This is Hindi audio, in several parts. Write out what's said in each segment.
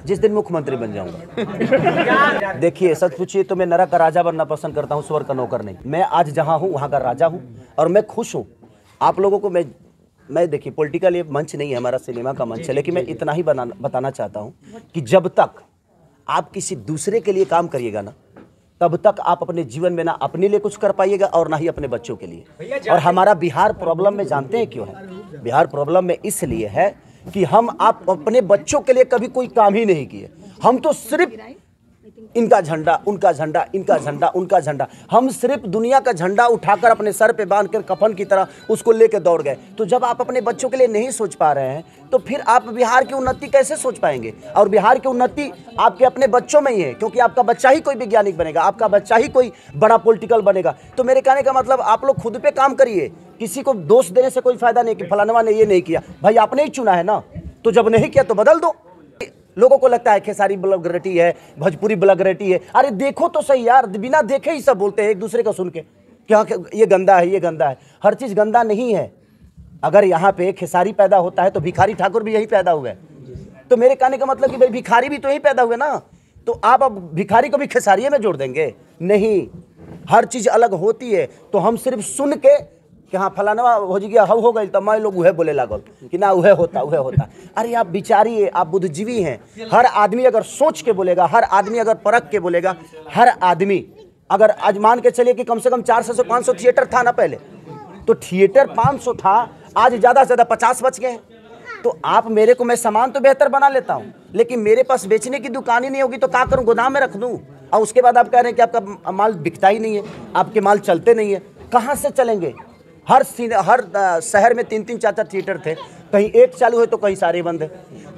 जिस दिन मुख्यमंत्री बन जाऊंगा। देखिए सच पूछिए तो मैं नरक का राजा बनना पसंद करता हूँ, स्वर्ग का नौकर नहीं। मैं आज जहाँ हूँ वहाँ का राजा हूँ और मैं खुश हूँ। आप लोगों को मैं देखिए पॉलिटिकल ये मंच नहीं है, हमारा सिनेमा का मंच है, लेकिन मैं इतना ही बताना चाहता हूँ कि जब तक आप किसी दूसरे के लिए काम करिएगा ना, तब तक आप अपने जीवन में ना अपने लिए कुछ कर पाइएगा और ना ही अपने बच्चों के लिए। और हमारा बिहार प्रॉब्लम में जानते हैं क्यों है? बिहार प्रॉब्लम में इसलिए है कि हम आप अपने बच्चों के लिए कभी कोई काम ही नहीं किए। हम तो सिर्फ इनका झंडा, उनका झंडा, इनका झंडा, उनका झंडा, हम सिर्फ दुनिया का झंडा उठाकर अपने सर पे बांधकर कफन की तरह उसको लेकर दौड़ गए। तो जब आप अपने बच्चों के लिए नहीं सोच पा रहे हैं तो फिर आप बिहार की उन्नति कैसे सोच पाएंगे? और बिहार की उन्नति आपके अपने बच्चों में ही है, क्योंकि आपका बच्चा ही कोई वैज्ञानिक बनेगा, आपका बच्चा ही कोई बड़ा पॉलिटिकल बनेगा। तो मेरे कहने का मतलब आप लोग खुद पे काम करिए, किसी को दोष देने से कोई फायदा नहीं कि फलानवा ने ये नहीं किया। भाई आपने ही चुना है ना, तो जब नहीं किया तो बदल दो। लोगों को लगता है खेसारी ब्लॉगरेटी है, भोजपुरी ब्लॉगरेटी है। अरे देखो तो सही यार, बिना देखे ही सब बोलते हैं एक दूसरे को सुन के, क्या ये गंदा है, ये गंदा है। हर चीज गंदा नहीं है। अगर यहाँ पे खेसारी पैदा होता है तो भिखारी ठाकुर भी यही पैदा हुए। तो मेरे कहने का मतलब कि भाई भिखारी भी तो यही पैदा हुए ना, तो आप अब भिखारी को भी खेसारिये में जोड़ देंगे? नहीं, हर चीज अलग होती है। तो हम सिर्फ सुन के कि हाँ फलाना हो जी गया, हो गई, तब मैं लोग वह बोले लागल कि ना वह होता। अरे आप विचारिए, आप बुद्धिजीवी हैं। हर आदमी अगर सोच के बोलेगा, हर आदमी अगर परख के बोलेगा, हर आदमी अगर आज मान के चलिए कि कम से कम 400 से 500 थिएटर था ना पहले, तो थिएटर 500 था, आज ज़्यादा से ज़्यादा 50 बच गए। तो आप मेरे को, मैं सामान तो बेहतर बना लेता हूँ, लेकिन मेरे पास बेचने की दुकान ही नहीं होगी तो क्या करूँ? गोदाम में रख दूँ। और उसके बाद आप कह रहे हैं कि आपका माल बिकता ही नहीं है, आपके माल चलते नहीं है। कहाँ से चलेंगे? हर शहर में 3-3 4-4 थिएटर थे, कहीं एक चालू है तो कहीं सारे बंद है।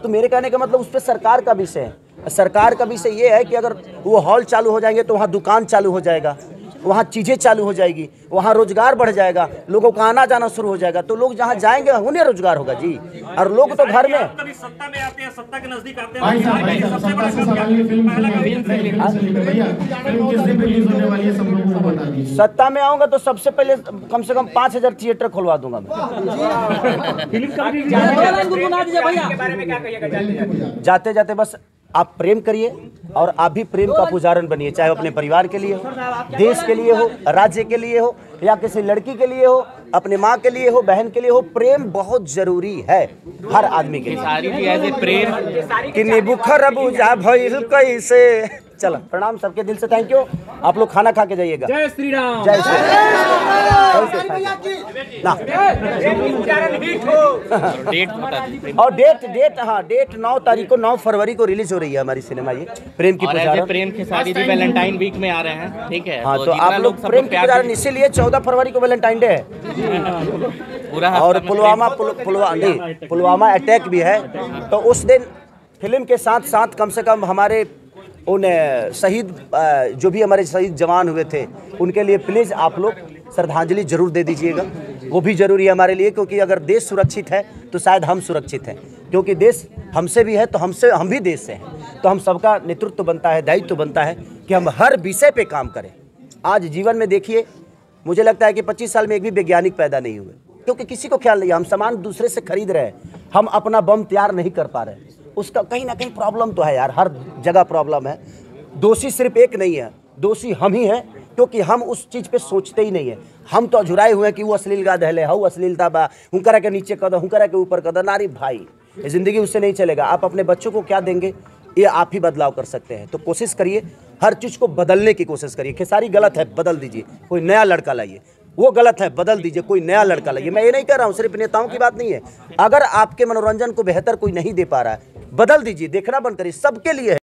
तो मेरे कहने का मतलब उस पर सरकार का विषय है। सरकार का विषय ये है कि अगर वो हॉल चालू हो जाएंगे तो वहाँ दुकान चालू हो जाएगा, वहाँ चीज़ें चालू हो जाएगी, वहाँ रोजगार बढ़ जाएगा, लोगों का आना जाना शुरू हो जाएगा। तो लोग जहाँ जाएंगे उन्हें रोजगार होगा जी। और लोग तो घर में सत्ता में आते हैं, सत्ता के नजदीक आते हैं। सत्ता में आऊंगा तो सबसे पहले कम से कम 5000 थिएटर खुलवा दूंगा मैं। जाते जाते बस आप प्रेम करिए और आप भी प्रेम का पुजारन बनिए, चाहे अपने परिवार के लिए हो, देश के लिए हो, राज्य के लिए हो, या किसी लड़की के लिए हो, अपने माँ के लिए हो, बहन के लिए हो। प्रेम बहुत जरूरी है हर आदमी के लिए। प्रेम कि बुखर बुझा भइल कैसे। चलो प्रणाम सबके दिल से, थैंक यू। आप लोग खाना खा के जाइएगा। जय श्री राम। जय श्री राम। और डेट हाँ, डेट 9 तारीख को, 9 फरवरी को रिलीज हो रही है हमारी सिनेमा ये प्रेम की पुजारन। प्रेम खेसारी भी वैलेंटाइन वीक में आ रहे हैं, ठीक है? हाँ, तो आप लोग प्रेम की पुजारन, इसीलिए 14 फरवरी को वैलेंटाइन डे है पूरा। और पुलवामा अटैक भी है, तो उस दिन फिल्म के साथ साथ कम से कम हमारे उन शहीद जो भी हमारे शहीद जवान हुए थे उनके लिए प्लीज़ आप लोग श्रद्धांजलि जरूर दे दीजिएगा। वो भी ज़रूरी है हमारे लिए, क्योंकि अगर देश सुरक्षित है तो शायद हम सुरक्षित हैं, क्योंकि देश हमसे भी है तो हम भी देश से हैं। तो हम सबका नेतृत्व बनता है, दायित्व बनता है कि हम हर विषय पे काम करें। आज जीवन में देखिए, मुझे लगता है कि 25 साल में एक भी वैज्ञानिक पैदा नहीं हुए, क्योंकि किसी को ख्याल नहीं है। हम सामान दूसरे से खरीद रहे हैं, हम अपना बम तैयार नहीं कर पा रहे हैं। उसका कहीं ना कहीं प्रॉब्लम तो है यार, हर जगह प्रॉब्लम है। दोषी सिर्फ एक नहीं है, दोषी हम ही हैं, क्योंकि हम उस चीज़ पे सोचते ही नहीं है। हम तो अझुराए हुए हैं कि वो अश्लील गा दहले, हाउ अश्लीलता बा, हुंकरा के नीचे कदर, हुंकरा के ऊपर कदर। नारी भाई, ज़िंदगी उससे नहीं चलेगा। आप अपने बच्चों को क्या देंगे, ये आप ही बदलाव कर सकते हैं। तो कोशिश करिए, हर चीज़ को बदलने की कोशिश करिए। खेसारी गलत है, बदल दीजिए, कोई नया लड़का लाइए। वो गलत है, बदल दीजिए, कोई नया लड़का लाइए। मैं ये नहीं कह रहा हूँ, सिर्फ नेताओं की बात नहीं है। अगर आपके मनोरंजन को बेहतर कोई नहीं दे पा रहा है, बदल दीजिए, देखना बंद करिए, सबके लिए है।